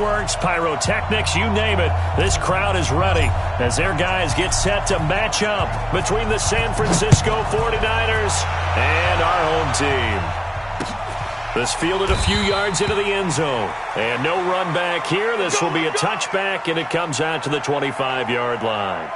Works, pyrotechnics, you name it. This crowd is ready as their guys get set to match up between the San Francisco 49ers and our home team. This fielded a few yards into the end zone. And no run back here. This will be a touchback, and it comes out to the 25-yard line.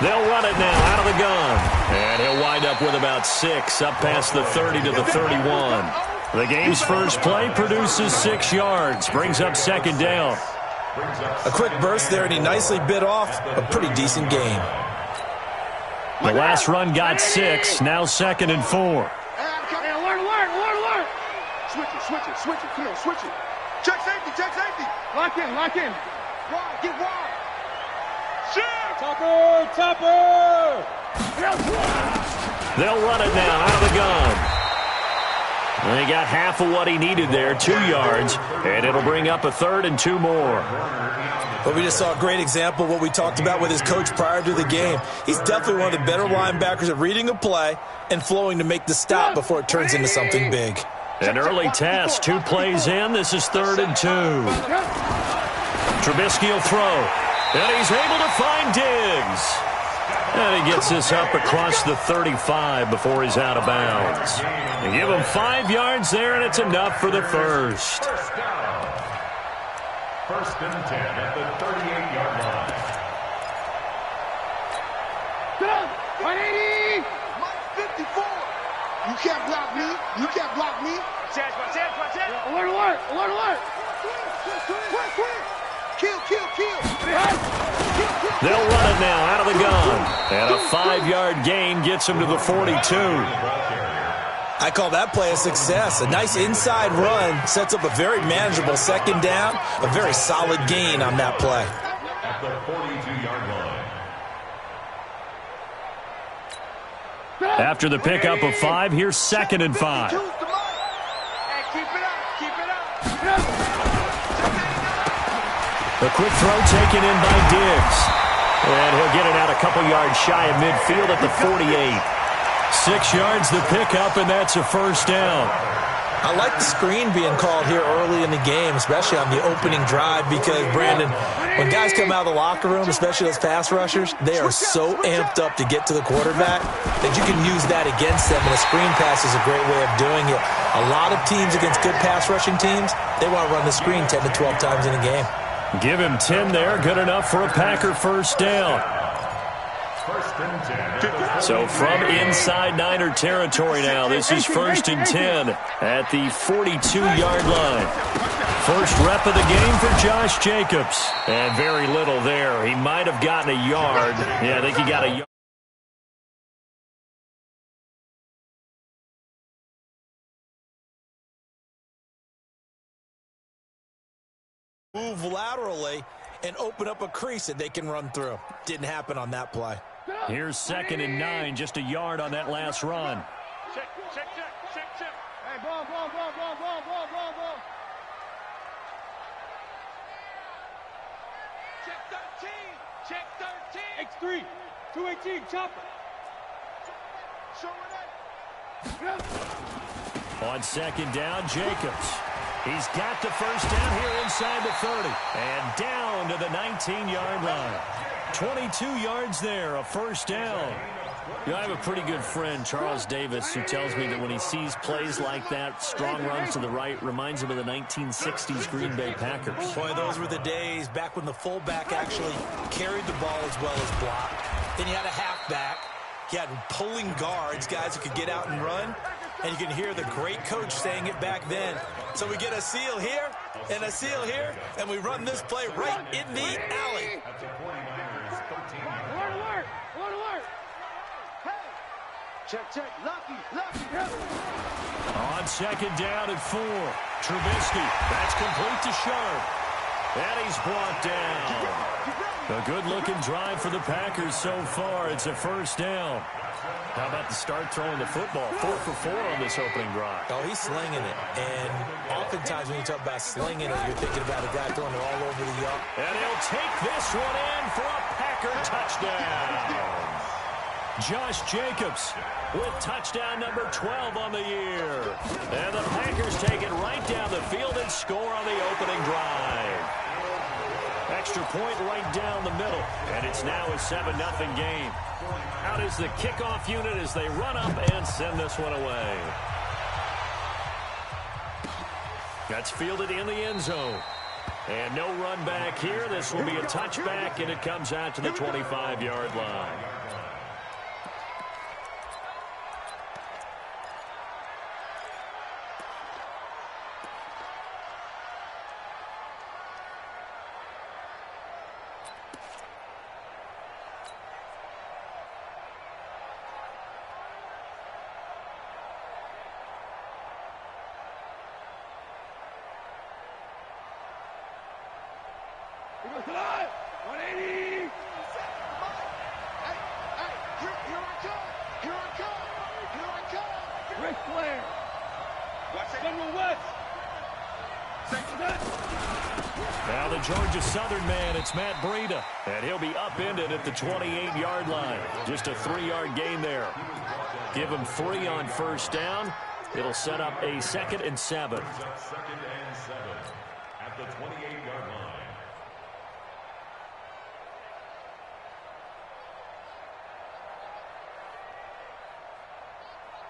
They'll run it now out of the gun. And he'll wind up with about 6 up past the 30 to the 31. The game's first play produces 6 yards. Brings up second down. A quick burst there, and he nicely bit off a pretty decent gain. The last run got 6. Now 2nd and 4. Alert. Switch it. Come on, switch it. Check safety. Lock in. Wide, get wide. Topper! They'll run it now out of the gun. And he got half of what he needed there, 2 yards, and it'll bring up a 3rd and 2 more. But we just saw a great example of what we talked about with his coach prior to the game. He's definitely one of the better linebackers at reading a play and flowing to make the stop before it turns into something big. An early test, 2 plays in. This is 3rd and 2. Trubisky will throw. And he's able to find Diggs. And he gets this up across the 35 before he's out of bounds. They give him 5 yards there, and it's enough for the first. First and 10 at the 38-yard line. 180! Mike 54! You can't block me. Alert! Quick! Kill! They'll run it now out of the gun. And a 5-yard gain gets him to the 42. I call that play a success. A nice inside run sets up a very manageable second down. A very solid gain on that play. At the 42-yard line. After the pickup of 5, here's 2nd and 5. Keep it up. The quick throw taken in by Diggs. And he'll get it out a couple yards shy of midfield at the 48. 6 yards the pickup, and that's a first down. I like the screen being called here early in the game, especially on the opening drive, because, Brandon, when guys come out of the locker room, especially those pass rushers, they are so amped up to get to the quarterback that you can use that against them, and a screen pass is a great way of doing it. A lot of teams against good pass rushing teams, they want to run the screen 10 to 12 times in a game. Give him 10 there. Good enough for a Packer first down. So from inside Niner territory now, this is 1st and 10 at the 42-yard line. First rep of the game for Josh Jacobs. And very little there. He might have gotten a yard. Yeah, I think he got a yard. Move laterally and open up a crease that they can run through. Didn't happen on that play. Here's 2nd and 9, just a yard on that last run. Check. Hey, ball. Check 13. X3, 218, chopper. Show it. On 2nd down, Jacobs. He's got the first down here inside the 30. And down to the 19-yard line. 22 yards there, a first down. You know, I have a pretty good friend, Charles Davis, who tells me that when he sees plays like that, strong runs to the right, reminds him of the 1960s Green Bay Packers. Boy, those were the days back when the fullback actually carried the ball as well as blocked. Then you had a halfback. You had pulling guards, guys who could get out and run. And you can hear the great coach saying it back then. So we get a seal here and a seal here, and we run this play right in the alley. Alert. Check, check. Lucky, lucky. On second down at 4. Trubisky. That's complete to Sharp. And he's brought down. A good-looking drive for the Packers so far. It's a first down. How about the start throwing the football? 4 for 4 on this opening drive. Oh, he's slinging it. And oftentimes when you talk about slinging it, you're thinking about a guy throwing it all over the yard. And he'll take this one in for a Packer touchdown. Josh Jacobs with touchdown number 12 on the year. And the Packers take it right down the field and score on the opening drive. Extra point right down the middle. And it's now a 7-0 game. Out is the kickoff unit as they run up and send this one away. That's fielded in the end zone. And no run back here. This will be a touchback, and it comes out to the 25-yard line. Here goes the line. 180. Hey, here I come. Here I come. Here I come. Ric Flair. Watch it. Federal West. Now the Georgia Southern man, it's Matt Breida. And he'll be upended at the 28-yard line. Just a 3-yard gain there. Give him 3 on first down. It'll set up a 2nd and 7. 2nd and 7 at the 28-yard line.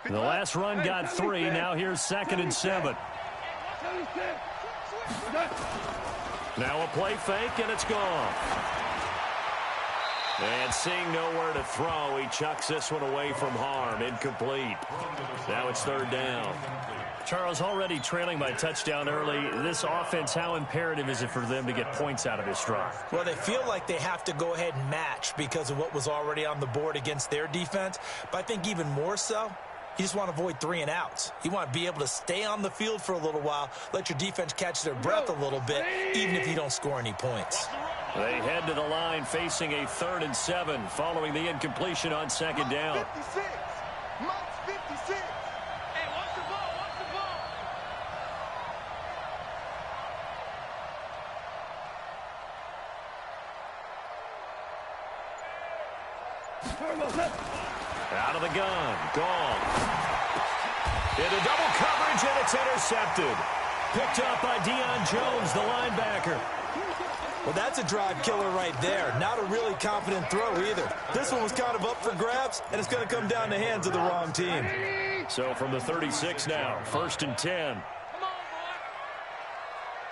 The last run got 3. Now here's 2nd and 7. Now a play fake, and it's gone. And seeing nowhere to throw, he chucks this one away from harm. Incomplete. Now it's 3rd down. Charles, already trailing by touchdown early. This offense, how imperative is it for them to get points out of this drive? Well, they feel like they have to go ahead and match because of what was already on the board against their defense. But I think even more so, you just want to avoid 3 and outs. You want to be able to stay on the field for a little while, let your defense catch their breath a little bit, even if you don't score any points. They head to the line facing a 3rd and 7 following the incompletion on 2nd down. 56. Mike's 56. Hey, watch the ball. Watch the ball. Out of the gun. Gone. Into double coverage, and it's intercepted. Picked up by Deion Jones, the linebacker. Well, that's a drive killer right there. Not a really confident throw either. This one was kind of up for grabs, and it's going to come down the hands of the wrong team. So from the 36 now, 1st and 10. Come on, boy.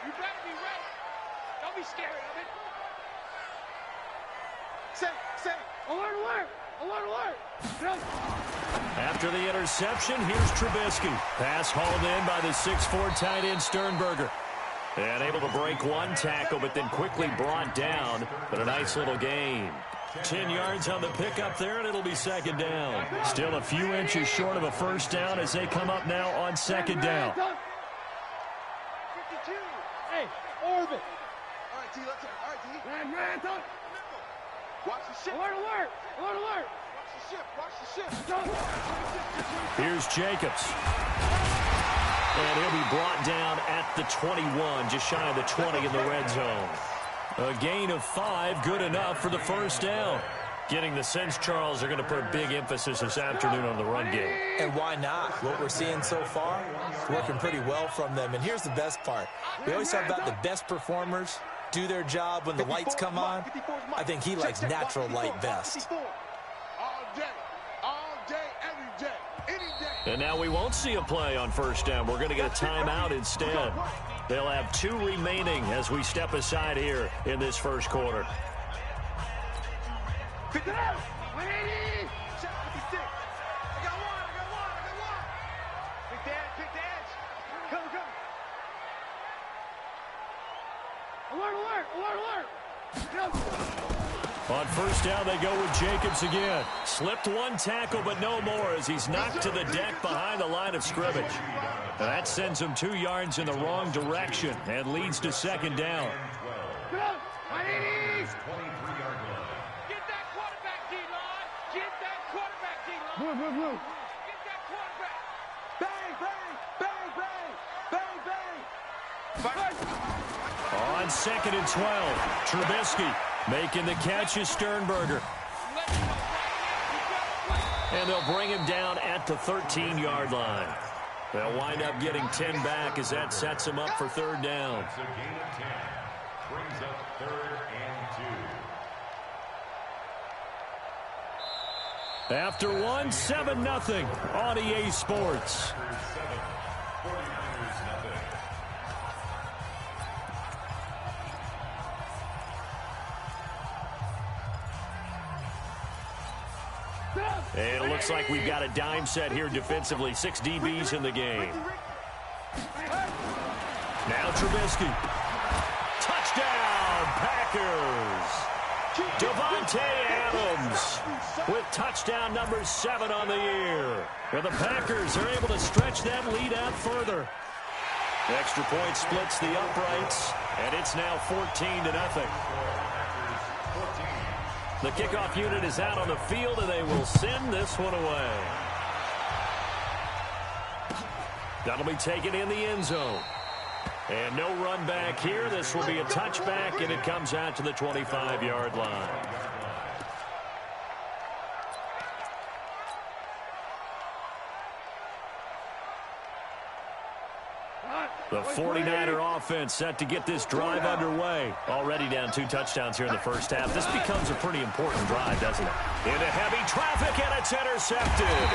You better be ready. Don't be scared of it. Say, alert, alert, alert, alert. After the interception, here's Trubisky. Pass hauled in by the 6'4" tight end Sternberger. And able to break one tackle, but then quickly brought down. But a nice little gain. 10 yards on the pickup there, and it'll be 2nd down. Still a few inches short of a 1st down as they come up now on 2nd down. 52. Hey, orbit. All right, T, let's go. All right, T. Man, don't. Watch the ship. Alert, alert, alert, alert. Watch the ship. Here's Jacobs. And he'll be brought down at the 21, just shy of the 20 in the red zone. A gain of 5, good enough for the 1st down. Getting the sense, Charles, they're going to put a big emphasis this afternoon on the run game. And why not? What we're seeing so far is working pretty well from them. And here's the best part. We always talk about the best performers do their job when the lights come on. I think he likes natural light best. All day, every day, any day. And now we won't see a play on 1st down. We're going to get a timeout instead. They'll have 2 remaining as we step aside here in this 1st quarter. 50. 180. 56. I got one. Big dash. Come. Alert. On first down, they go with Jacobs again. Slipped one tackle, but no more as he's knocked to the deck behind the line of scrimmage. That sends him 2 yards in the wrong direction and leads to second down. Get that quarterback, D-line. Get that quarterback, D-line. Move. Get that quarterback. Bang, bang, bang, bang, bang. On second and 12, Trubisky making the catch is Sternberger. And they'll bring him down at the 13-yard line. They'll wind up getting 10 back as that sets him up for third down. It's a gain of 10. Brings up 3rd and 2. After one, 7-0 on EA Sports. And it looks like we've got a dime set here defensively. 6 DBs in the game. Now Trubisky. Touchdown, Packers. Devontae Adams with touchdown number 7 on the year. Well, the Packers are able to stretch that lead out further. The extra point splits the uprights, and it's now 14-0. The kickoff unit is out on the field, and they will send this one away. That'll be taken in the end zone. And no run back here. This will be a touchback, and it comes out to the 25-yard line. The 49er offense set to get this drive underway. Already down 2 touchdowns here in the first half. This becomes a pretty important drive, doesn't it? Into heavy traffic, and it's intercepted.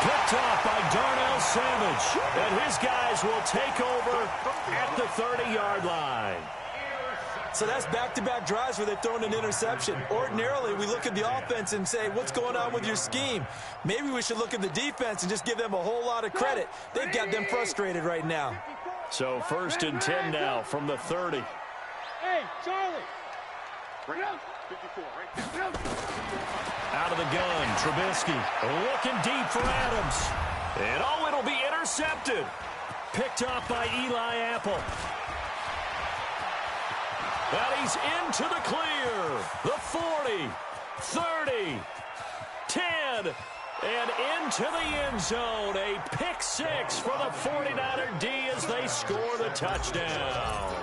Picked off by Darnell Savage. And his guys will take over at the 30-yard line. So that's back-to-back drives where they've thrown an interception. Ordinarily, we look at the offense and say, what's going on with your scheme? Maybe we should look at the defense and just give them a whole lot of credit. They've got them frustrated right now. So 1st and 10 now from the 30. Hey, Charlie. Bring up. 54, right there. Out of the gun, Trubisky looking deep for Adams. And oh, it'll be intercepted. Picked off by Eli Apple. And he's into the clear. The 40, 30, 10, and into the end zone. A pick 6 for the 49er D as they score the touchdown.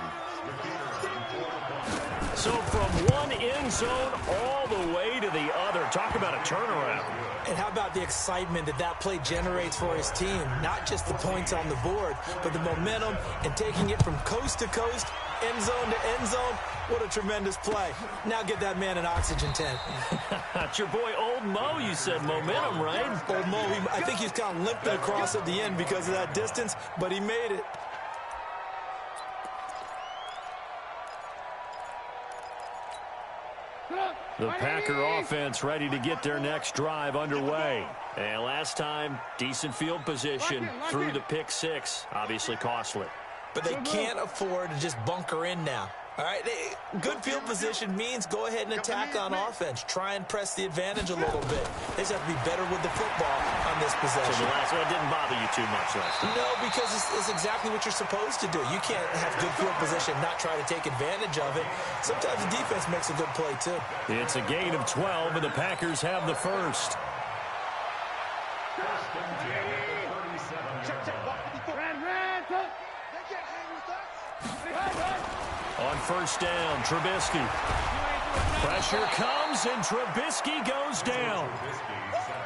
So from one end zone all the way to the other. Talk about a turnaround. And how about the excitement that play generates for his team? Not just the points on the board, but the momentum and taking it from coast to coast, end zone to end zone. What a tremendous play. Now get that man an oxygen tent. It's your boy Old Mo, you said. Momentum, right? Old Mo, I think he's kind of limping across at the end because of that distance, but he made it. The Packer offense ready to get their next drive underway. And last time, decent field position through the pick 6. Obviously costly. But they can't afford to just bunker in now. All right, good field position means go ahead and attack on offense. Try and press the advantage a little bit. They just have to be better with the football on this possession. So the last one didn't bother you too much last time. No, because it's exactly what you're supposed to do. You can't have good field position and not try to take advantage of it. Sometimes the defense makes a good play, too. It's a gain of 12, and the Packers have the first. On first down, Trubisky. Pressure comes, and Trubisky goes down.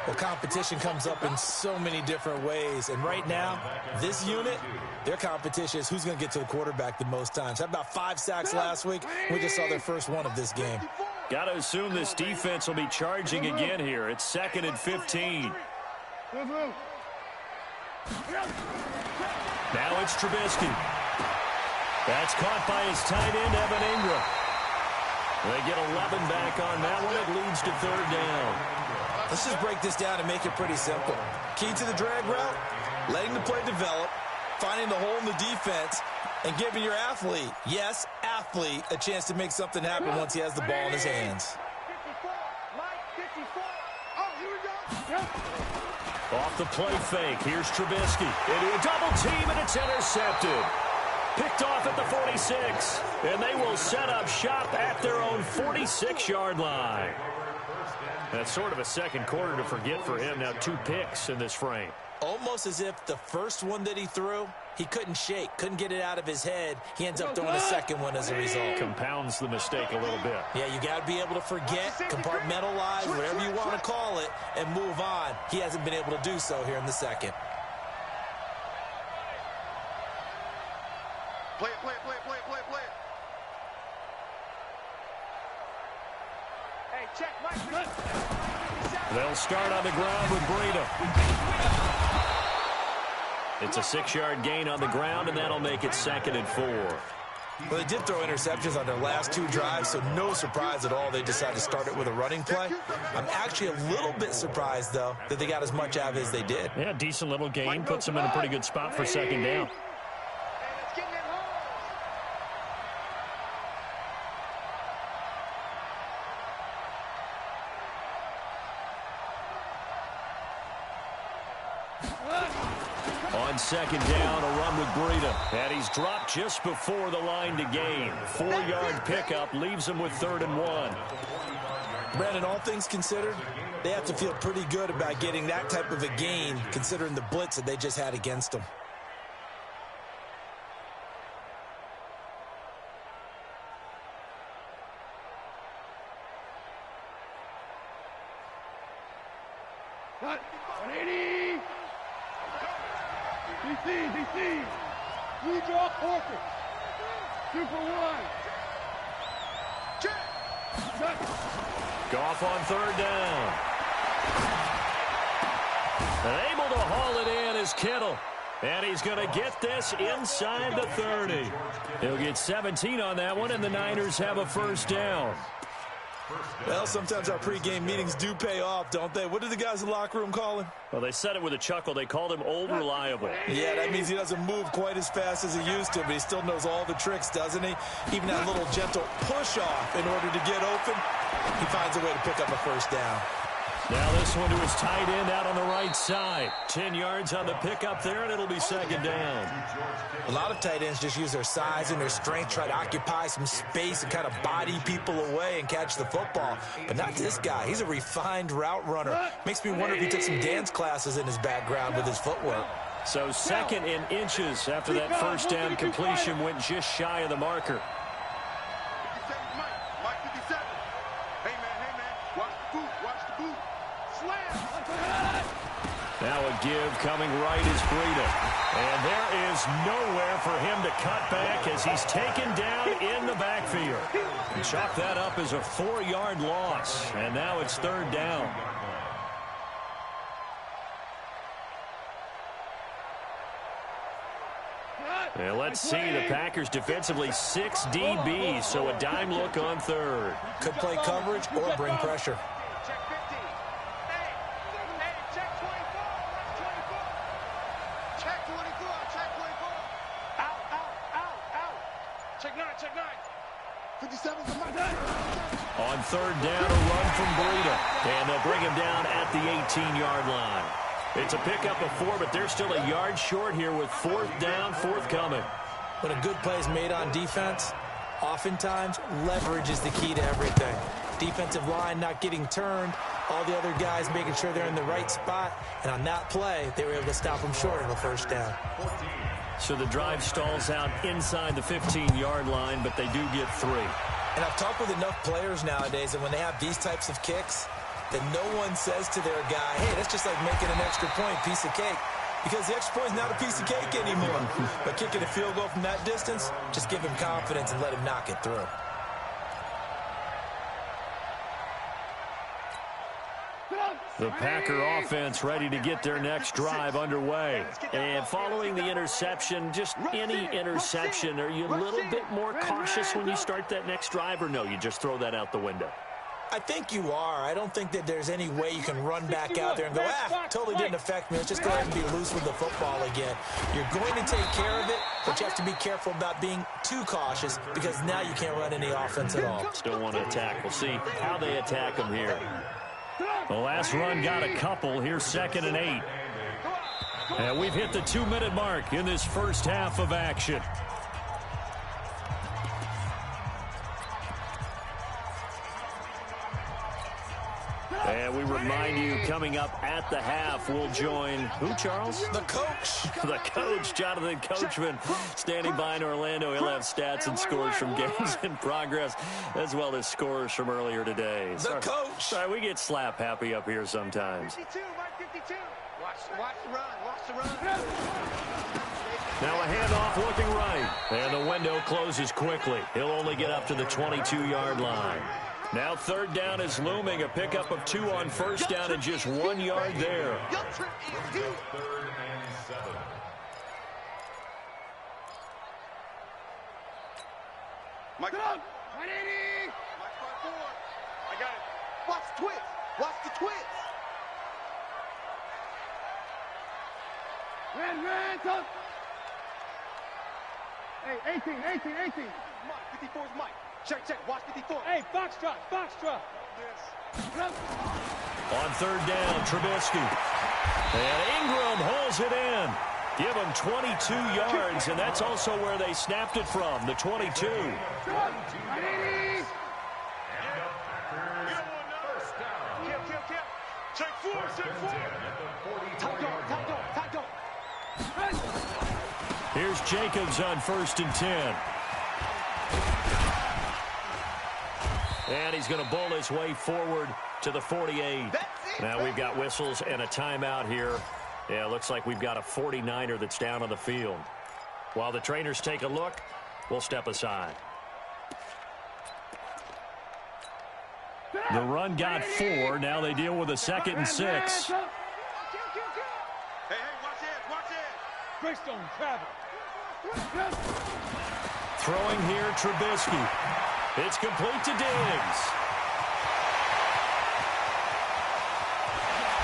Well, competition comes up in so many different ways. And right now, this unit, their competition is who's going to get to the quarterback the most times. Had about 5 sacks last week. We just saw their first one of this game. Got to assume this defense will be charging again here. It's 2nd and 15. Now it's Trubisky. That's caught by his tight end, Evan Ingram. They get 11 back on that one. It leads to 3rd down. Let's just break this down and make it pretty simple. Key to the drag route, letting the play develop, finding the hole in the defense, and giving your athlete, yes, athlete, a chance to make something happen once he has the ball in his hands. Off the play fake, here's Trubisky. Into a double team, and it's intercepted. Picked off at the 46, and they will set up shop at their own 46-yard line. That's sort of a second quarter to forget for him. Now 2 picks in this frame. Almost as if the first one that he threw, he couldn't shake, couldn't get it out of his head. He ends up throwing a second one as a result. Compounds the mistake a little bit. Yeah, you got to be able to forget, compartmentalize, whatever you want to call it, and move on. He hasn't been able to do so here in the second. Play it, play it, play it, play it, play it, play it. Hey, check, Mike. They'll start on the ground with Breida. It's a 6-yard gain on the ground, and that'll make it 2nd and 4. Well, they did throw interceptions on their last 2 drives, so no surprise at all they decided to start it with a running play. I'm actually a little bit surprised, though, that they got as much out of it as they did. Yeah, decent little gain. Puts them in a pretty good spot for 2nd down. On 2nd down, a run with Breida. And he's dropped just before the line to gain. 4-yard pickup leaves him with 3rd and 1. Brandon, all things considered, they have to feel pretty good about getting that type of a gain, considering the blitz that they just had against them. DC. We draw corker. 2 for 1. Check. Goff on 3rd down. And able to haul it in is Kittle. And he's going to get this inside the 30. He'll get 17 on that one, and the Niners have a 1st down. Well, sometimes our pregame meetings do pay off, don't they? What did the guys in the locker room call him? Well, they said it with a chuckle. They called him Old Reliable. Yeah, that means he doesn't move quite as fast as he used to, but he still knows all the tricks, doesn't he? Even that little gentle push-off in order to get open, he finds a way to pick up a 1st down. Now this one to his tight end out on the right side. 10 yards on the pickup there, and it'll be 2nd down. A lot of tight ends just use their size and their strength, try to occupy some space and kind of body people away and catch the football. But not this guy. He's a refined route runner. Makes me wonder if he took some dance classes in his background with his footwork. So 2nd in inches after that 1st down completion went just shy of the marker. Now a give coming right is Breida. And there is nowhere for him to cut back as he's taken down in the backfield. And chalk that up as a 4-yard loss. And now it's 3rd down. And let's see, the Packers defensively 6 DBs, so a dime look on 3rd. Could play coverage or bring pressure. On 3rd down, a run from Breida. And they'll bring him down at the 18-yard line. It's a pickup of 4, but they're still a yard short here with 4th down, forthcoming. When a good play is made on defense, oftentimes leverage is the key to everything. Defensive line not getting turned, all the other guys making sure they're in the right spot. And on that play, they were able to stop them short of a 1st down. So the drive stalls out inside the 15-yard line, but they do get 3. And I've talked with enough players nowadays that when they have these types of kicks, that no one says to their guy, hey, that's just like making an extra point, piece of cake. Because the extra point is not a piece of cake anymore. But kicking a field goal from that distance, just give him confidence and let him knock it through. The Packer offense ready to get their next drive underway. And following the interception, just any interception, are you a little bit more cautious when you start that next drive, or no, you just throw that out the window? I think you are. I don't think that there's any way you can run back out there and go, totally didn't affect me. Let's just go ahead and be loose with the football again. You're going to take care of it, but you have to be careful about being too cautious because now you can't run any offense at all. Still want to attack. We'll see how they attack them here. The last run got a couple. Here's 2nd and 8. And we've hit the 2-minute mark in this first half of action. And we remind you, coming up at the half, we'll join who, Charles? The coach. The coach, Jonathan Coachman, standing by in Orlando. He'll have stats and scores from games in progress, as well as scores from earlier today. The coach. Sorry, we get slap happy up here sometimes. 52, Mike 52. Watch the run. Watch the run. Now a handoff looking right. And the window closes quickly. He'll only get up to the 22-yard line. Now 3rd down is looming. A pickup of 2 on 1st down and just 1 yard there. 3rd and 7. Mike, 180. Mike 5-4. I got it. Watch the twist. Watch the twist. Ran, tough. Hey, 18. Mike, 54 is Mike. Check. Watch 54. Hey, Foxtrot. On 3rd down, Trubisky. And Ingram holds it in. Give him 22 yards, and that's also where they snapped it from, the 22. Check 4. Top dog. Here's Jacobs on 1st and 10. And he's going to bowl his way forward to the 48. Now we've got whistles and a timeout here. Yeah, looks like we've got a 49er that's down on the field. While the trainers take a look, we'll step aside. The run got 4. Now they deal with a 2nd and 6. Hey, watch it. Greystone, travel. Throwing here, Trubisky. It's complete to Diggs.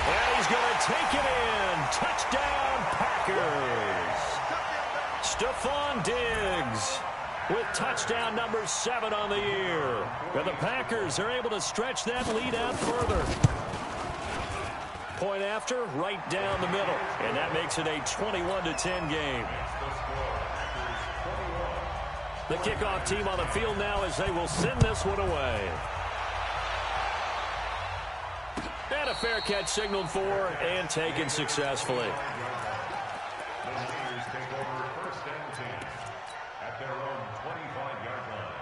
And he's going to take it in. Touchdown, Packers. Stephon Diggs with touchdown number 7 on the year. And the Packers are able to stretch that lead out further. Point after, right down the middle. And that makes it a 21-10 game. The kickoff team on the field now as they will send this one away. And a fair catch signaled for and taken successfully. The Raiders take over 1st and 10 at their own 25-yard line.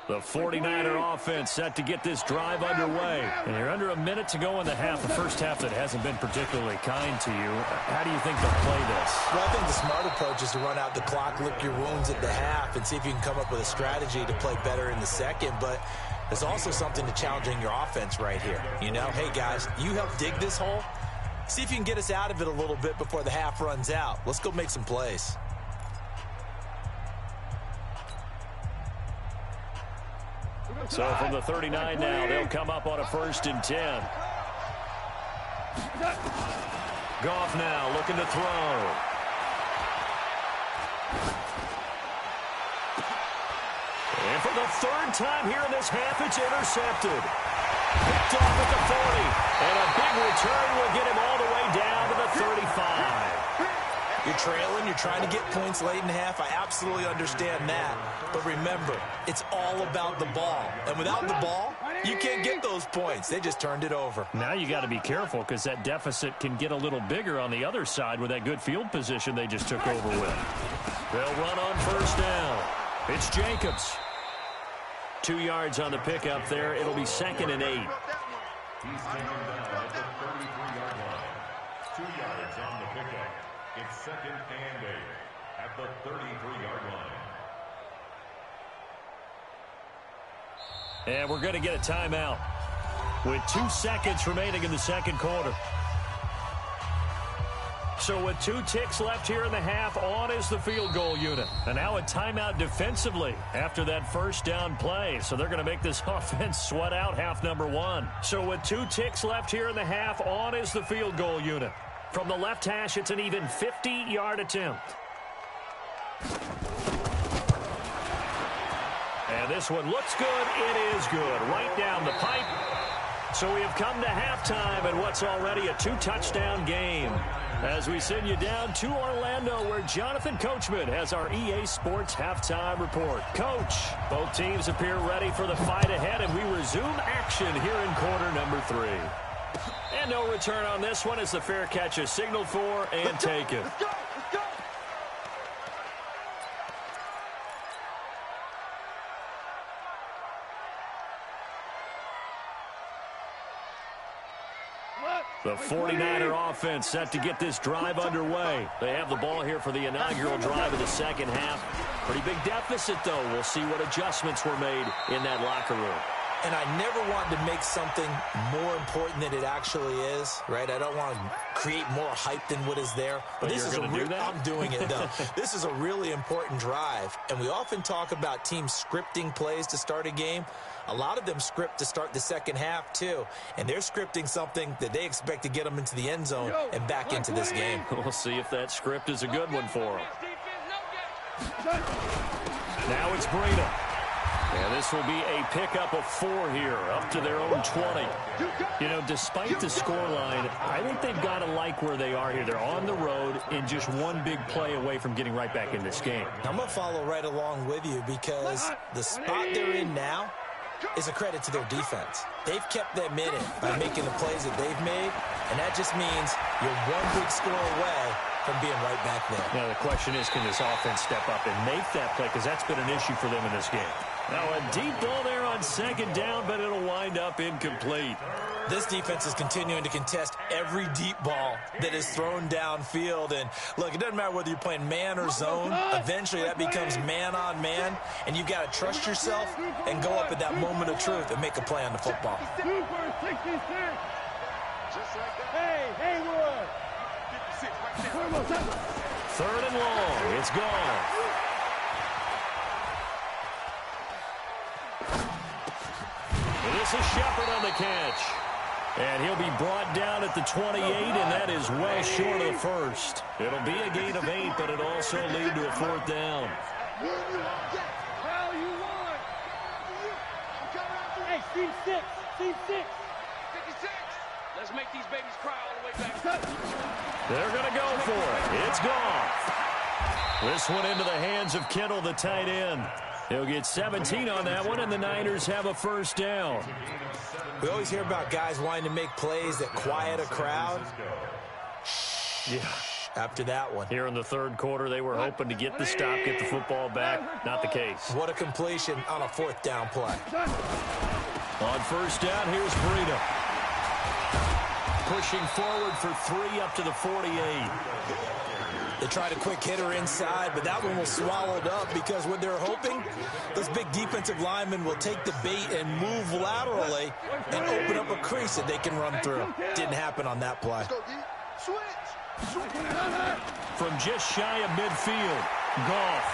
The 49er offense set to get this drive underway. And you're under a minute to go in the half. The first half that hasn't been particularly kind to you. How do you think they'll play this? Well, I think the smart approach is to run out the clock, lick your wounds at the half, and see if you can come up with a strategy to play better in the second. But there's also something to challenging your offense right here. You know, hey, guys, you help dig this hole. See if you can get us out of it a little bit before the half runs out. Let's go make some plays. So from the 39 now, they'll come up on a 1st and 10. Goff now looking to throw. And for the 3rd time here in this half, it's intercepted. Picked off at the 40. And a big return will get him all the way down to the 35. You're trailing, you're trying to get points late in half. I absolutely understand that. But remember, it's all about the ball. And without the ball, you can't get those points. They just turned it over. Now you got to be careful because that deficit can get a little bigger on the other side with that good field position they just took over with. They'll run on 1st down. It's Jacobs. 2 yards on the pickup there. It'll be 2nd and 8. He's taken down at the 33-yard line. 2 yards on the pickup. It's 2nd and 8 at the 33-yard line. And we're going to get a timeout with 2 seconds remaining in the second quarter. So with 2 ticks left here in the half, on is the field goal unit. And now a timeout defensively after that 1st down play. So they're going to make this offense sweat out half number 1. So with 2 ticks left here in the half, on is the field goal unit. From the left hash, it's an even 50-yard attempt. this one looks good. It is good. Right down the pipe. So we have come to halftime in what's already a 2-touchdown game. As we send you down to Orlando, where Jonathan Coachman has our EA Sports halftime report. Coach, both teams appear ready for the fight ahead, and we resume action here in quarter number 3. And no return on this one as the fair catch is signaled for and taken. Let's go. Let's go. The 49er offense set to get this drive underway. They have the ball here for the inaugural drive of the second half. Pretty big deficit, though. We'll see what adjustments were made in that locker room. And I never want to make something more important than it actually is, right? I don't want to create more hype than what is there. But this is I'm doing it, though. This is a really important drive. And we often talk about teams scripting plays to start a game. A lot of them script to start the second half, too. And they're scripting something that they expect to get them into the end zone and back into this game. We'll see if that script is a good one for them. Now it's Breida. And this will be a pickup of 4 here, up to their own 20. You know, despite the scoreline, I think they've got to like where they are here. They're on the road and just one big play away from getting right back in this game. I'm going to follow right along with you because the spot they're in now is a credit to their defense. They've kept them in it by making the plays that they've made, and that just means you're one big score away from being right back there. Now, the question is, can this offense step up and make that play? Because that's been an issue for them in this game. Now, a deep ball there on second down, but it'll wind up incomplete. This defense is continuing to contest every deep ball that is thrown downfield. And, look, it doesn't matter whether you're playing man or zone. Eventually, that becomes man-on-man, and you've got to trust yourself and go up at that moment of truth and make a play on the football. Hey, Haywood. 3rd and long. It's gone. And this is Shepard on the catch. And he'll be brought down at the 28, and that is well short of the first. It'll be a gain of 8, but it'll also lead to a 4th down. Hey, team 6. Team 6. 56. Let's make these babies cry all the way back. They're going to go for it. It's gone. This one into the hands of Kittle, the tight end. He'll get 17 on that one, and the Niners have a 1st down. We always hear about guys wanting to make plays that quiet a crowd. Yeah. After that one. Here in the 3rd quarter, they were hoping to get the stop, get the football back. Not the case. What a completion on a 4th down play. On 1st down, here's Breida. Pushing forward for 3 up to the 48. They tried a quick hitter inside, but that one was swallowed up because what they're hoping, those big defensive linemen will take the bait and move laterally and open up a crease that they can run through. Didn't happen on that play. From just shy of midfield, Goff.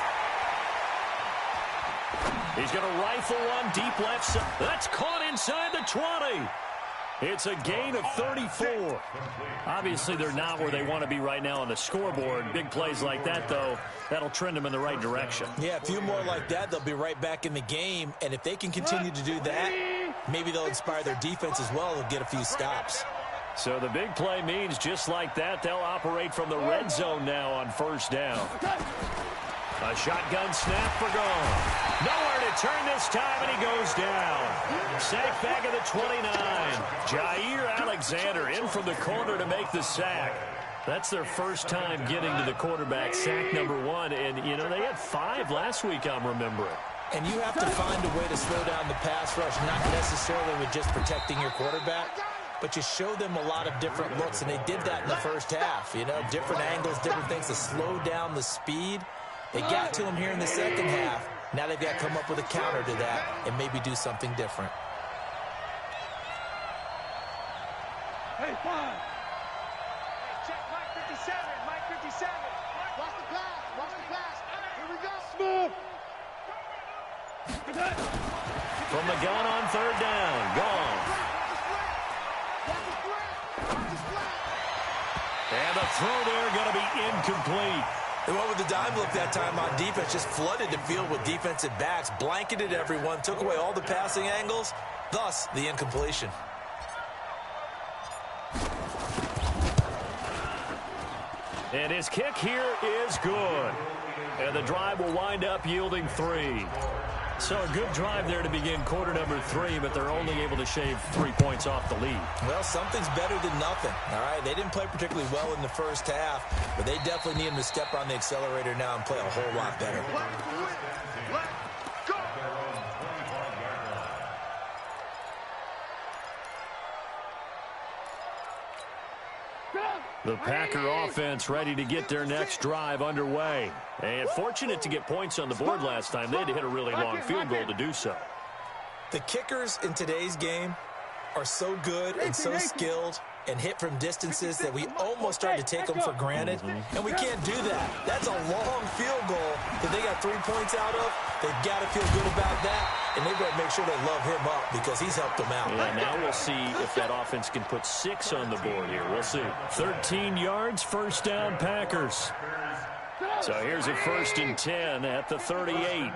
He's going to rifle one deep left side. That's caught inside the 20. It's a gain of 34. Obviously, they're not where they want to be right now on the scoreboard. Big plays like that, though, that'll trend them in the right direction. Yeah, a few more like that, they'll be right back in the game. And if they can continue to do that, maybe they'll inspire their defense as well. They'll get a few stops. So the big play means just like that, they'll operate from the red zone now on 1st down. A shotgun snap for Goff. Nowhere to turn this time, and he goes down. Sack back at the 29. Jair Alexander in from the corner to make the sack. That's their first time getting to the quarterback, sack number 1. And, you know, they had 5 last week, I'm remembering. And you have to find a way to slow down the pass rush, not necessarily with just protecting your quarterback, but you show them a lot of different looks, and they did that in the first half. You know, different angles, different things to slow down the speed. They got to him here in the second half. Now they've got to come up with a counter to that and maybe do something different. Hey, 5. Hey, check Mike 57. Mike 57. Watch the pass. Watch the pass. Here we go. Smooth. From the gun on 3rd down. Gone. And the throw there going to be incomplete. They went with the dime look that time on defense, just flooded the field with defensive backs, blanketed everyone, took away all the passing angles, thus the incompletion. And his kick here is good. And the drive will wind up yielding 3. So a good drive there to begin quarter number 3, but they're only able to shave 3 points off the lead. Well, something's better than nothing, all right? They didn't play particularly well in the first half, but they definitely need them to step on the accelerator now and play a whole lot better. The Packer offense ready to get their next drive underway. And fortunate to get points on the board last time. They had to hit a really long field goal to do so. The kickers in today's game are so good and so skilled and hit from distances that we almost start to take them for granted, and we can't do that. That's a long field goal that they got 3 points out of. They've got to feel good about that, and they've got to make sure they love him up because he's helped them out. Yeah, now we'll see if that offense can put 6 on the board here. We'll see. 13 yards, first down, Packers. So here's a 1st and 10 at the 38.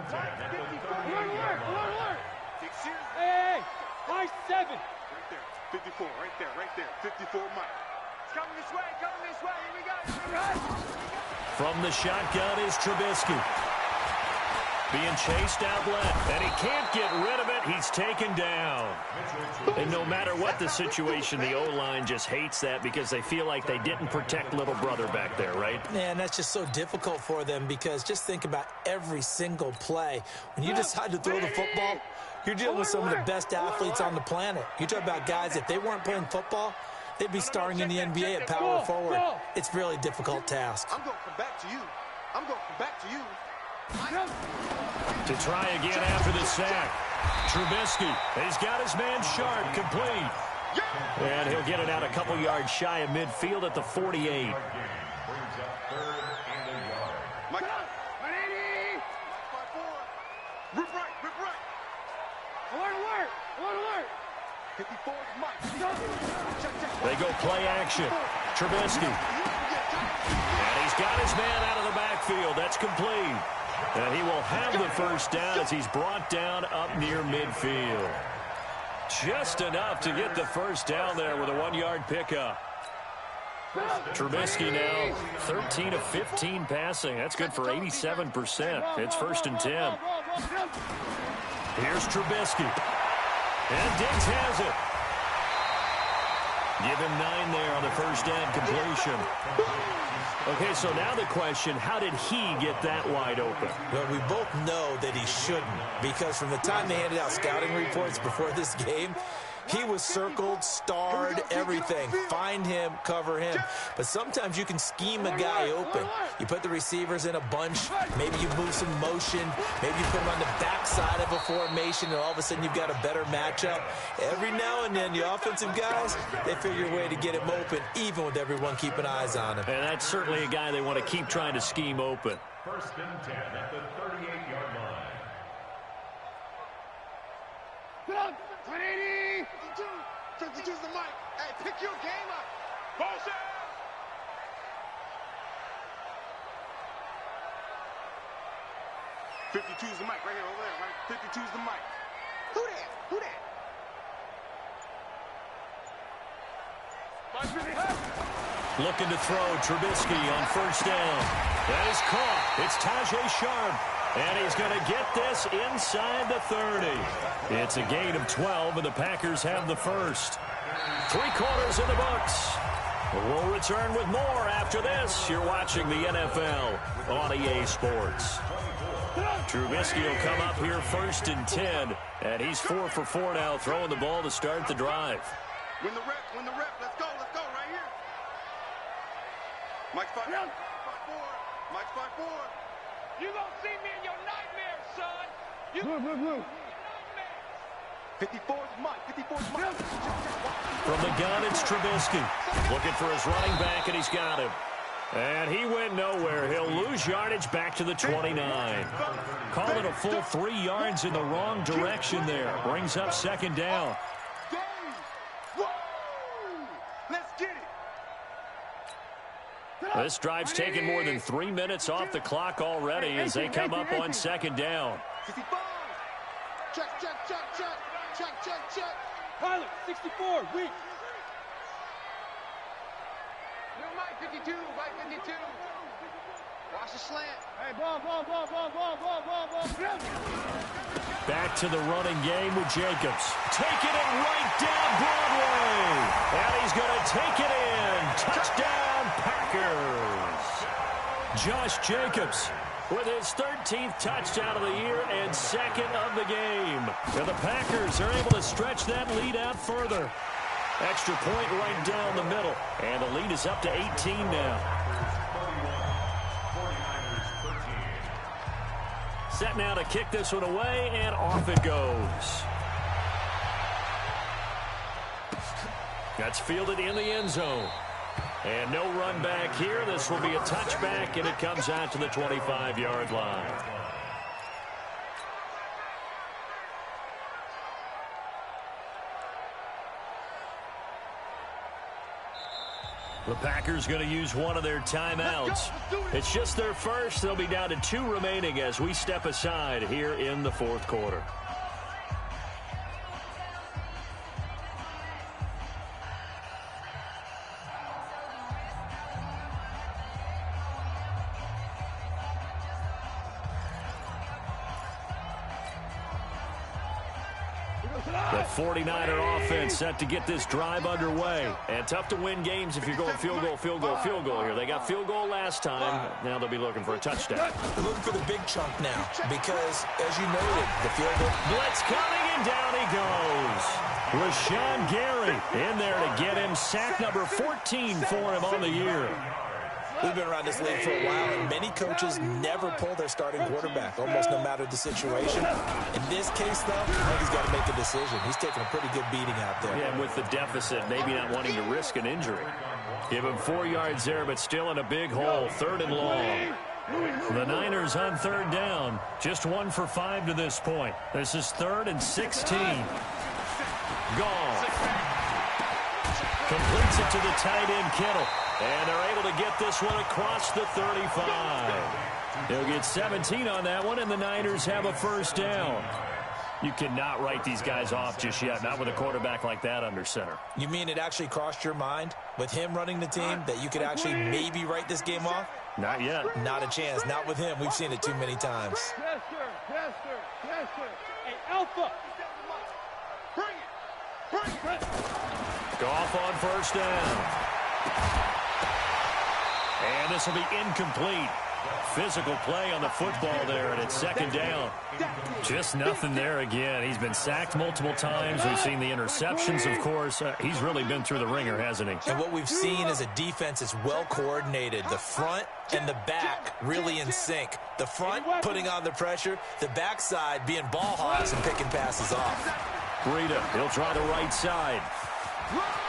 Hey, my 7. Right there, 54, right there, 54 Mike. It's coming this way, here we go. From the shotgun is Trubisky. Being chased out left, and he can't get rid of it. He's taken down. And no matter what the situation, the O-line just hates that because they feel like they didn't protect little brother back there, right? Man, that's just so difficult for them because just think about every single play. When you decide to throw the football, you're dealing with some of the best athletes on the planet. You talk about guys, if they weren't playing football, they'd be starring in the NBA at power forward. It's a really difficult task. I'm going to come back to you. To try again after the sack. Trubisky, he's got his man Sharp complete. And he'll get it out a couple yards shy of midfield at the 48. Mike, 180. 5-4. Rip right. Alert. 54 Mike. They go play action. Trubisky. And he's got his man out of the backfield. That's complete. And he will have the first down as he's brought down up near midfield. Just enough to get the first down there with a 1-yard pickup. Trubisky now 13 of 15 passing. That's good for 87%. It's 1st and 10. Here's Trubisky. And Diggs has it. Give him 9 there on the first down completion. Okay, so now the question, how did he get that wide open? Well, we both know that he shouldn't because from the time they handed out scouting reports before this game, he was circled, starred, everything. Find him, cover him. But sometimes you can scheme a guy open. You put the receivers in a bunch. Maybe you move some motion. Maybe you put them on the backside of a formation, and all of a sudden you've got a better matchup. Every now and then, the offensive guys, they figure a way to get him open, even with everyone keeping eyes on him. And that's certainly a guy they want to keep trying to scheme open. 1st and 10 at the 38-yard line. 180. 52's the mic. Hey, pick your game up. Bullshit. 52's the mic right here, over there, right? 52's the mic. Who that? Looking to throw Trubisky on first down. That is caught. It's Tajay Sharp. And he's going to get this inside the 30. It's a gain of 12, and the Packers have the first. 3 quarters in the books. We'll return with more after this. You're watching the NFL on EA Sports. Trubisky will come up here 1st and 10, and he's 4 for 4 now, throwing the ball to start the drive. Win the rep, let's go, right here. Mike's 5-4. Mike's 5-4. You gonna see me in your nightmares, son. Blue. 54's Mike. From the gun, it's Trubisky. Looking for his running back, and he's got him. And he went nowhere. He'll lose yardage back to the 29. Call it a full 3 yards in the wrong direction there. Brings up 2nd down. Let's get it. This drive's taken more than 3 minutes off the clock already as they come up on second down. 65. Check. Pilot, 64, weak. New Mike 52, Mike 52. Watch the slant. Hey, ball. Back to the running game with Jacobs. Taking it right down Broadway. And he's going to take it in. Touchdown, Packers. Josh Jacobs with his 13th touchdown of the year and second of the game. And the Packers are able to stretch that lead out further. Extra point right down the middle. And the lead is up to 18 now. Set now to kick this one away, and off it goes. That's fielded in the end zone. And no run back here. This will be a touchback, and it comes out to the 25-yard line. The Packers going to use one of their timeouts. It's just their first. They'll be down to 2 remaining as we step aside here in the fourth quarter. The 49er offense set to get this drive underway. And tough to win games if you're going field goal here. They got field goal last time. Now they'll be looking for a touchdown. They're looking for the big chunk now because, as you noted, the field goal. Blitz coming, and down he goes. Rashawn Gary in there to get him sack number 14 for him on the year. We've been around this league for a while, and many coaches never pull their starting quarterback, almost no matter the situation. In this case, though, I think he's got to make a decision. He's taking a pretty good beating out there. Yeah, with the deficit, maybe not wanting to risk an injury. Give him 4 yards there, but still in a big hole, 3rd and long. The Niners on 3rd down, just 1 for 5 to this point. This is 3rd and 16. Gone. Completes it to the tight end, Kittle. And they're able to get this one across the 35. They'll get 17 on that one, and the Niners have a first down. You cannot write these guys off just yet, not with a quarterback like that under center. You mean it actually crossed your mind with him running the team that you could actually maybe write this game off? Not yet. Not a chance. Not with him. We've seen it too many times. Yes, sir. Hey, Alpha. Bring it. Goff on first down. And this will be incomplete. Physical play on the football there, and it's 2nd down. Just nothing there again. He's been sacked multiple times. We've seen the interceptions, of course. He's really been through the ringer, hasn't he? And what we've seen is a defense that's well coordinated. The front and the back really in sync. The front putting on the pressure, the backside being ball hawks and picking passes off. Rita, he'll try the right side.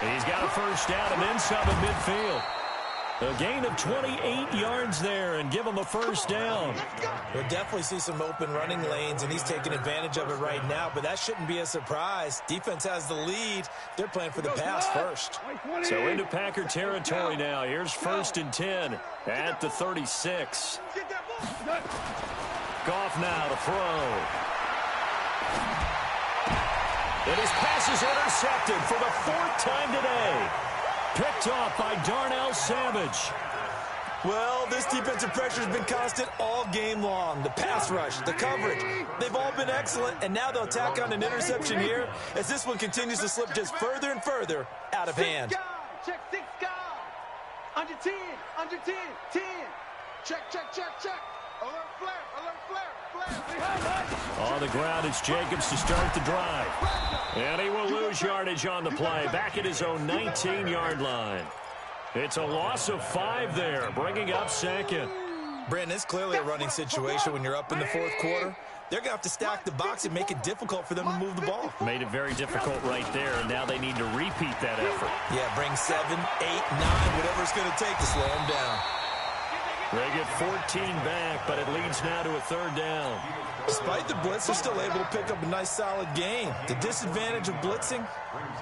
And he's got a first down and then some in midfield. A gain of 28 yards there and give him a first down. We'll definitely see some open running lanes, and he's taking advantage of it right now, but that shouldn't be a surprise. Defense has the lead. They're playing for the pass first. So into Packer territory now. Here's 1st and 10 at the 36. Goff now to throw. And his pass is intercepted for the 4th time today. Picked off by Darnell Savage. Well, this defensive pressure has been constant all game long. The pass rush, the coverage, they've all been excellent, and now they'll tack on an interception here as this one continues to slip just further and further out of hand. Check 6 guys. Under 10. 10. Check. Alert flare. On the ground, it's Jacobs to start the drive. And he will lose yardage on the play, back at his own 19-yard line. It's a loss of 5 there, bringing up 2nd. Brandon, it's clearly a running situation when you're up in the 4th quarter. They're going to have to stack the box and make it difficult for them to move the ball. Made it very difficult right there, and now they need to repeat that effort. Yeah, bring 7, 8, 9, whatever it's going to take to slow them down. They get 14 back, but it leads now to a 3rd down. Despite the blitz, they're still able to pick up a nice, solid gain. The disadvantage of blitzing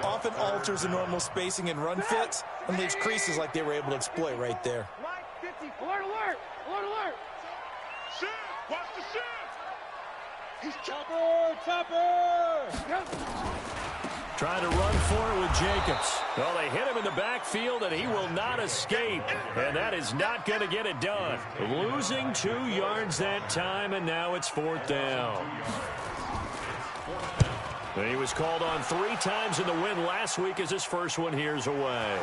often alters the normal spacing and run fits and leaves creases like they were able to exploit right there. He's chopper! Trying to run for it with Jacobs. Well, they hit him in the backfield, and he will not escape. And that is not going to get it done. Losing 2 yards that time, and now it's 4th down. And he was called on 3 times in the win last week as his first one here's away.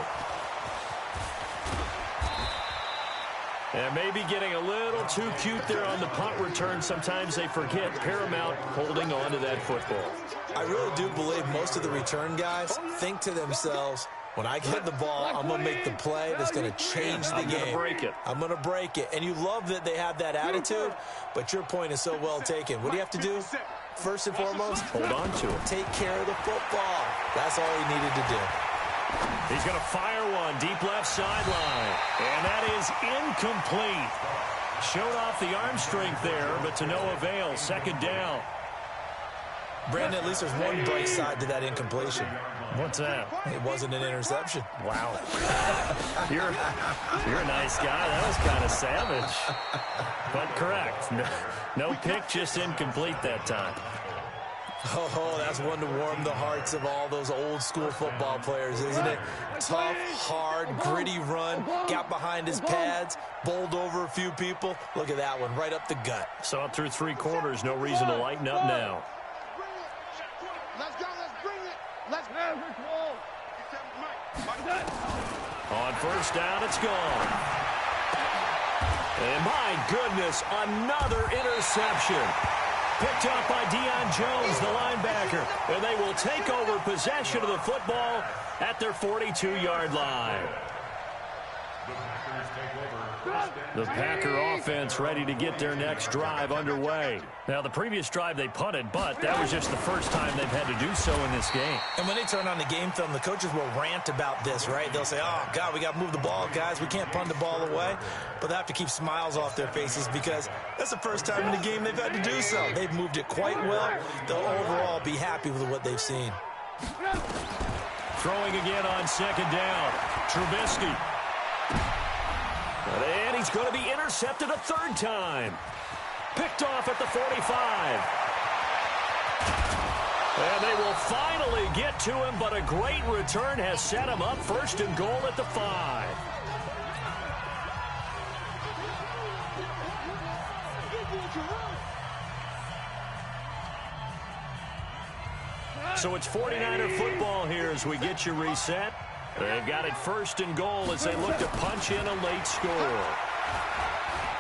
And maybe getting a little too cute there on the punt return. Sometimes they forget paramount holding on to that football. I really do believe most of the return guys think to themselves, when I get the ball, I'm going to make the play that's going to change the game. I'm going to break it. I'm going to break it. And you love that they have that attitude, but your point is so well taken. What do you have to do? First and foremost, hold on to it. Take care of the football. That's all he needed to do. He's going to fire one deep left sideline. And that is incomplete. Showed off the arm strength there, but to no avail. 2nd down. Brandon, at least there's one bright side to that incompletion. What's that? It wasn't an interception. Wow. You're a nice guy. That was kind of savage. But correct. No pick, just incomplete that time. Oh, that's one to warm the hearts of all those old school football players, isn't it? Tough, hard, gritty run, got behind his pads, bowled over a few people. Look at that one, right up the gut. Saw it through 3 quarters, no reason to lighten up now. Let's go, let's bring it. Let's go. On 1st down, it's gone. And my goodness, another interception. Picked up by Deion Jones, the linebacker. And they will take over possession of the football at their 42-yard line. The Packer offense ready to get their next drive underway. Now, the previous drive they punted, but that was just the first time they've had to do so in this game. And when they turn on the game film, the coaches will rant about this, right? They'll say, oh, God, we got to move the ball, guys. We can't punt the ball away. But they have to keep smiles off their faces because that's the first time in the game they've had to do so. They've moved it quite well. They'll overall be happy with what they've seen. Throwing again on 2nd down. Trubisky. And he's going to be intercepted a 3rd time. Picked off at the 45. And they will finally get to him, but a great return has set him up 1st and goal at the 5. So it's 49er football here as we get you reset. They've got it 1st and goal as they look to punch in a late score.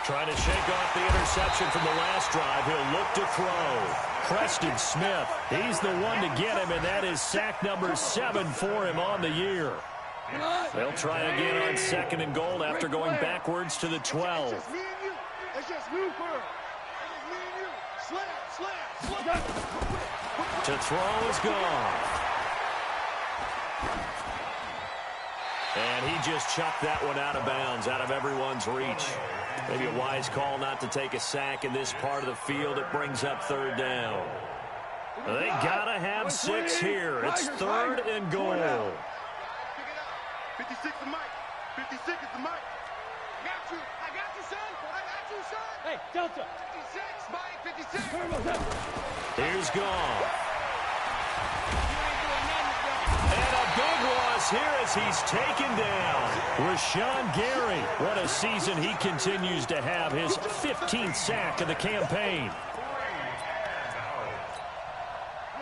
Trying to shake off the interception from the last drive. He'll look to throw. Preston Smith, he's the one to get him, and that is sack number 7 for him on the year. They'll try again on 2nd and goal after going backwards to the 12. It's just me and you. Slam. To throw is gone. And he just chucked that one out of bounds, out of everyone's reach. Maybe a wise call not to take a sack in this part of the field. It brings up 3rd down. They got to have 6 here. It's 3rd and goal. 56 is Mike. 56 is the Mike. I got you, son. Hey, Delta. 56, Mike, 56. Here's Gone. And a big loss here as he's taken down. Rashawn Gary. What a season he continues to have. His 15th sack of the campaign.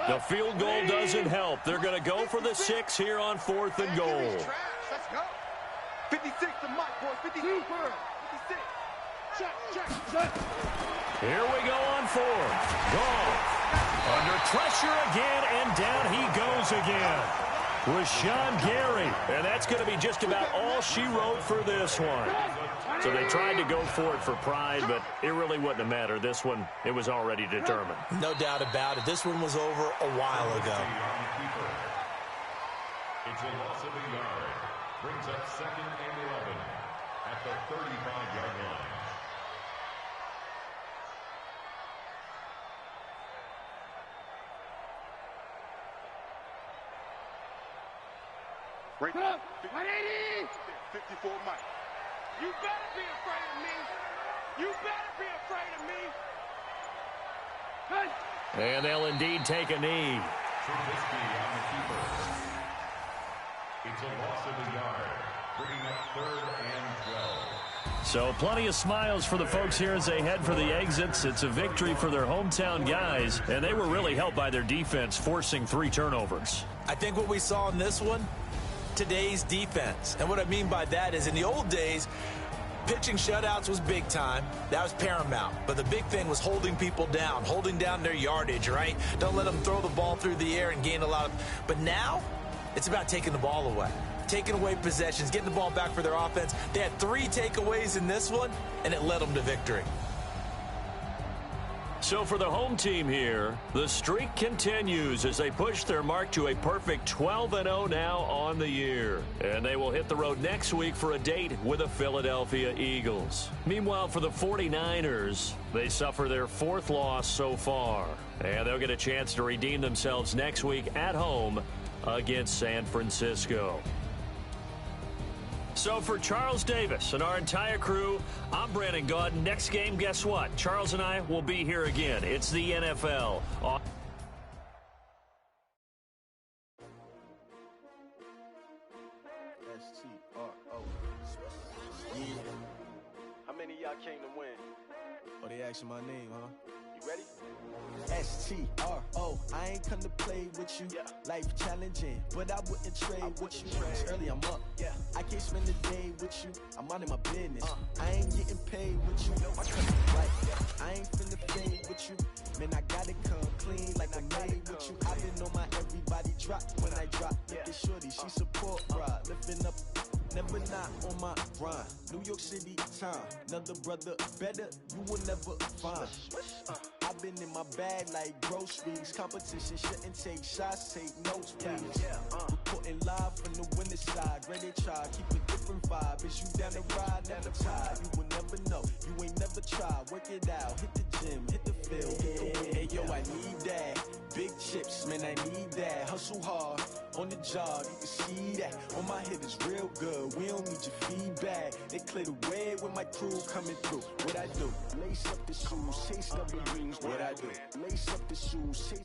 The field goal doesn't help. They're going to go for the 6 here on 4th and goal. Let's go. 56 to Mike, boys. 56. Check. Here we go on 4th. Gone. Under pressure again, and down he goes again. Rashawn Gary. And that's going to be just about all she wrote for this one. So they tried to go for it for pride, but it really wouldn't have mattered. This one, it was already determined. No doubt about it. This one was over a while ago. It's a loss of a yard. Brings up 2nd and 11 at the 35-yard line. Right up. 180. 54 Mike. You better be afraid of me. You better be afraid of me. And they'll indeed take a knee. Trubisky on the keeper. It's a loss of a yard, bringing up 3rd and 12. So plenty of smiles for the folks here as they head for the exits. It's a victory for their hometown guys, and they were really helped by their defense, forcing 3 turnovers. I think what we saw in this one, today's defense. And what I mean by that is in the old days, pitching shutouts was big time. That was paramount. But the big thing was holding people down, holding down their yardage, right? Don't let them throw the ball through the air and gain a lot of... But now, it's about taking the ball away. Taking away possessions, getting the ball back for their offense. They had 3 takeaways in this one, and it led them to victory. So for the home team here, the streak continues as they push their mark to a perfect 12-0 now on the year. And they will hit the road next week for a date with the Philadelphia Eagles. Meanwhile, for the 49ers, they suffer their 4th loss so far. And they'll get a chance to redeem themselves next week at home against San Francisco. So for Charles Davis and our entire crew, I'm Brandon Gaud. Next game, guess what? Charles and I will be here again. It's the NFL. S-T-R-O. Yeah. How many of y'all came to win? Oh, they asking my name, huh? You ready? S-T-R-O. I ain't come to play with you. Life challenging, but I wouldn't trade with you. It's early, I'm up. I can't spend the day with you. I'm out of my business. I ain't getting paid with you. My cousin right. I ain't finna fade with you. Man, I gotta come clean like I made with you. I been on my everybody drop when I drop. Look at shorty, she support ride. Lifting up, never not on my grind. New York City time. Another brother better, you will never find. I've been in my bag like groceries. Competition shouldn't take shots, take notes, please. Reporting live from the winter side. Ready to try, keep a different vibe. Is you down the ride, never tired. You will never know, you ain't never tried. Work it out, hit the gym, hit the field. Hey yo, I need that. Big chips, man, I need that. Hustle hard, on the job, you can see that. On my head is real good, we don't need your feedback. They clear the way with my crew coming through. What I do? Lace up the shoes, chase double rings. What I do? Lace up the shoes, chase